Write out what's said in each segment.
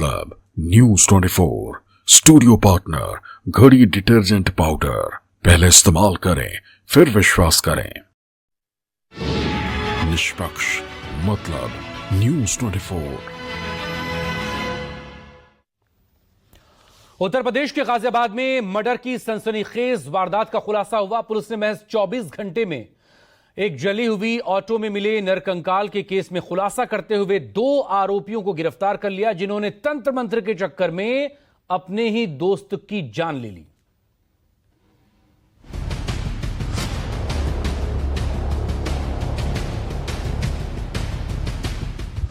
मतलब news 24 studio partner घड़ी detergent powder. पहले इस्तेमाल करें फिर विश्वास करें। निष्पक्ष मतलब न्यूज 24। उत्तर प्रदेश के गाजियाबाद में मर्डर की सनसनीखेज वारदात का खुलासा हुआ। पुलिस ने महज 24 घंटे में एक जली हुई ऑटो में मिले नरकंकाल के केस में खुलासा करते हुए 2 आरोपियों को गिरफ्तार कर लिया, जिन्होंने तंत्र मंत्र के चक्कर में अपने ही दोस्त की जान ले ली।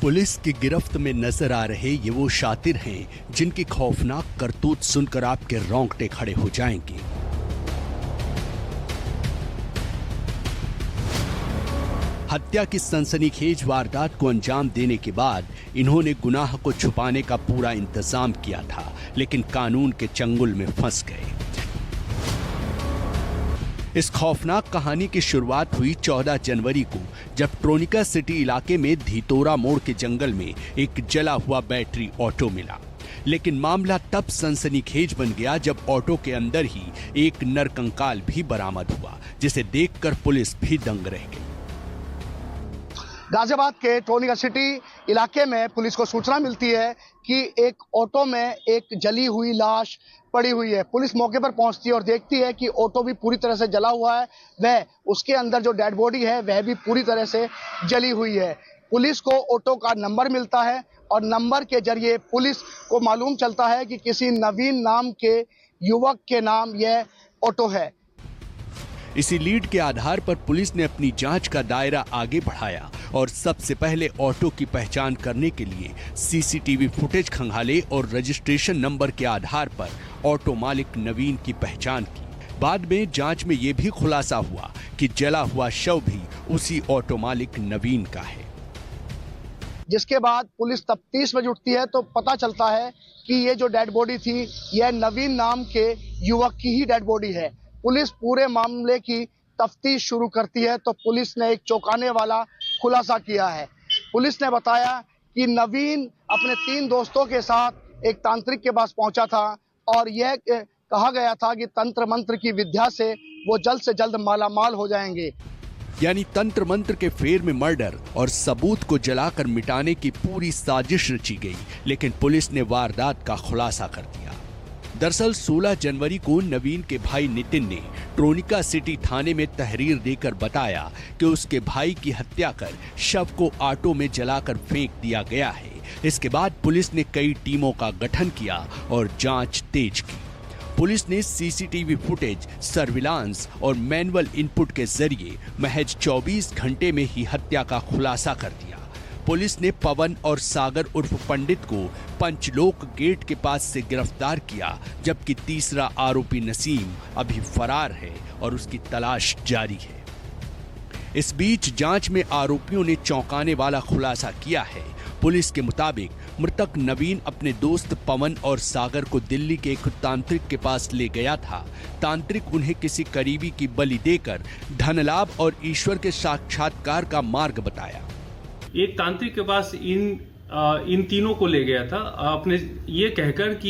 पुलिस की गिरफ्त में नजर आ रहे ये वो शातिर हैं जिनकी खौफनाक करतूत सुनकर आपके रोंगटे खड़े हो जाएंगे। हत्या की सनसनीखेज वारदात को अंजाम देने के बाद इन्होंने गुनाह को छुपाने का पूरा इंतजाम किया था, लेकिन कानून के चंगुल में फंस गए। इस खौफनाक कहानी की शुरुआत हुई 14 जनवरी को, जब ट्रोनिका सिटी इलाके में धीतोरा मोड़ के जंगल में एक जला हुआ बैटरी ऑटो मिला। लेकिन मामला तब सनसनीखेज बन गया जब ऑटो के अंदर ही एक नरकंकाल भी बरामद हुआ, जिसे देखकर पुलिस भी दंग रह गई। गाजियाबाद के ट्रोनिका सिटी इलाके में पुलिस को सूचना मिलती है कि एक ऑटो में एक जली हुई लाश पड़ी हुई है। पुलिस मौके पर पहुंचती है और देखती है कि ऑटो भी पूरी तरह से जला हुआ है, वह उसके अंदर जो डेड बॉडी है वह भी पूरी तरह से जली हुई है। पुलिस को ऑटो का नंबर मिलता है और नंबर के जरिए पुलिस को मालूम चलता है कि किसी नवीन नाम के युवक के नाम यह ऑटो है। इसी लीड के आधार पर पुलिस ने अपनी जांच का दायरा आगे बढ़ाया और सबसे पहले ऑटो की पहचान करने के लिए सीसीटीवी फुटेज खंगाले और रजिस्ट्रेशन नंबर के आधार पर ऑटो मालिक नवीन की पहचान की। बाद में जांच में यह भी खुलासा हुआ कि जला हुआ शव भी उसी ऑटो मालिक नवीन का है। जिसके बाद पुलिस तफ्तीश में जुटती है तो पता चलता है कि ये जो डेड बॉडी थी यह नवीन नाम के युवक की ही डेड बॉडी है। पुलिस पूरे मामले की तफ्तीश शुरू करती है तो पुलिस ने एक चौंकाने वाला खुलासा किया है। पुलिस ने बताया कि नवीन अपने 3 दोस्तों के साथ एक तांत्रिक के पास पहुंचा था और यह कहा गया था कि तंत्र मंत्र की विद्या से वो जल्द से जल्द मालामाल हो जाएंगे। यानी तंत्र मंत्र के फेर में मर्डर और सबूत को जलाकर मिटाने की पूरी साजिश रची गई, लेकिन पुलिस ने वारदात का खुलासा कर दिया। दरअसल 16 जनवरी को नवीन के भाई नितिन ने ट्रोनिका सिटी थाने में तहरीर देकर बताया कि उसके भाई की हत्या कर शव को ऑटो में जलाकर फेंक दिया गया है। इसके बाद पुलिस ने कई टीमों का गठन किया और जांच तेज की। पुलिस ने सीसीटीवी फुटेज, सर्विलांस और मैनुअल इनपुट के जरिए महज 24 घंटे में ही हत्या का खुलासा कर दिया। पुलिस ने पवन और सागर उर्फ पंडित को पंचलोक गेट के पास से गिरफ्तार किया, जबकि तीसरा आरोपी नसीम अभी फरार है और उसकी तलाश जारी है। इस बीच जांच में आरोपियों ने चौंकाने वाला खुलासा किया है। पुलिस के मुताबिक मृतक नवीन अपने दोस्त पवन और सागर को दिल्ली के एक तांत्रिक के पास ले गया था। तांत्रिक उन्हें किसी करीबी की बलि देकर धन लाभ और ईश्वर के साक्षात्कार का मार्ग बताया। एक तांत्रिक के पास इन तीनों को ले गया था अपने ये कहकर कि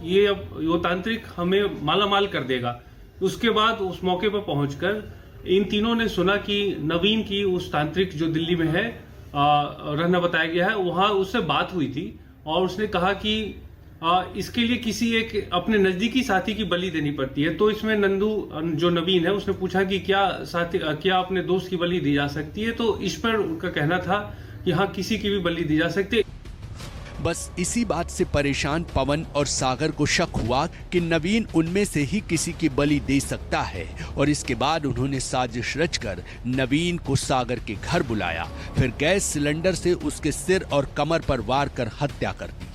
ये अब वो तांत्रिक हमें मालामाल कर देगा। उसके बाद उस मौके पर पहुंचकर इन तीनों ने सुना कि नवीन की उस तांत्रिक जो दिल्ली में है रहना बताया गया है, वहां उससे बात हुई थी और उसने कहा कि इसके लिए किसी एक अपने नजदीकी साथी की बलि देनी पड़ती है। तो इसमें नंदू जो नवीन है उसने पूछा कि क्या अपने दोस्त की बलि दी जा सकती है, तो इस पर उनका कहना था कि हाँ, किसी की भी बलि दी जा सकती है। बस इसी बात से परेशान पवन और सागर को शक हुआ कि नवीन उनमें से ही किसी की बलि दे सकता है और इसके बाद उन्होंने साजिश रचकर नवीन को सागर के घर बुलाया, फिर गैस सिलेंडर से उसके सिर और कमर पर वार कर हत्या कर दी।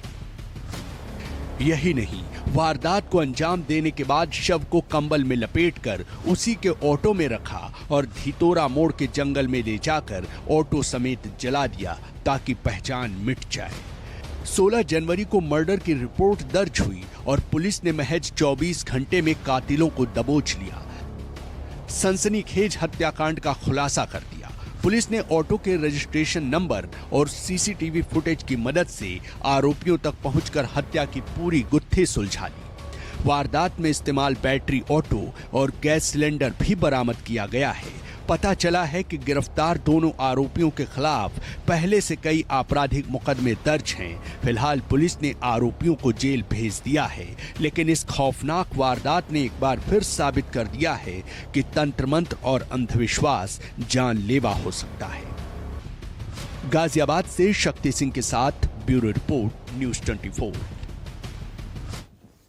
यही नहीं, वारदात को अंजाम देने के बाद शव को कंबल में लपेटकर उसी के ऑटो में रखा और धीतोरा मोड़ के जंगल में ले जाकर ऑटो समेत जला दिया ताकि पहचान मिट जाए। 16 जनवरी को मर्डर की रिपोर्ट दर्ज हुई और पुलिस ने महज 24 घंटे में कातिलों को दबोच लिया। सनसनीखेज हत्याकांड का खुलासा कर दिया। पुलिस ने ऑटो के रजिस्ट्रेशन नंबर और सीसीटीवी फुटेज की मदद से आरोपियों तक पहुंचकर हत्या की पूरी गुत्थी सुलझा ली। वारदात में इस्तेमाल बैटरी ऑटो और गैस सिलेंडर भी बरामद किया गया है। पता चला है कि गिरफ्तार दोनों आरोपियों के खिलाफ पहले से कई आपराधिक मुकदमे दर्ज हैं। फिलहाल पुलिस ने आरोपियों को जेल भेज दिया है, लेकिन इस खौफनाक वारदात ने एक बार फिर साबित कर दिया है कि तंत्र मंत्र और अंधविश्वास जानलेवा हो सकता है। गाजियाबाद से शक्ति सिंह के साथ ब्यूरो रिपोर्ट, न्यूज़ 24।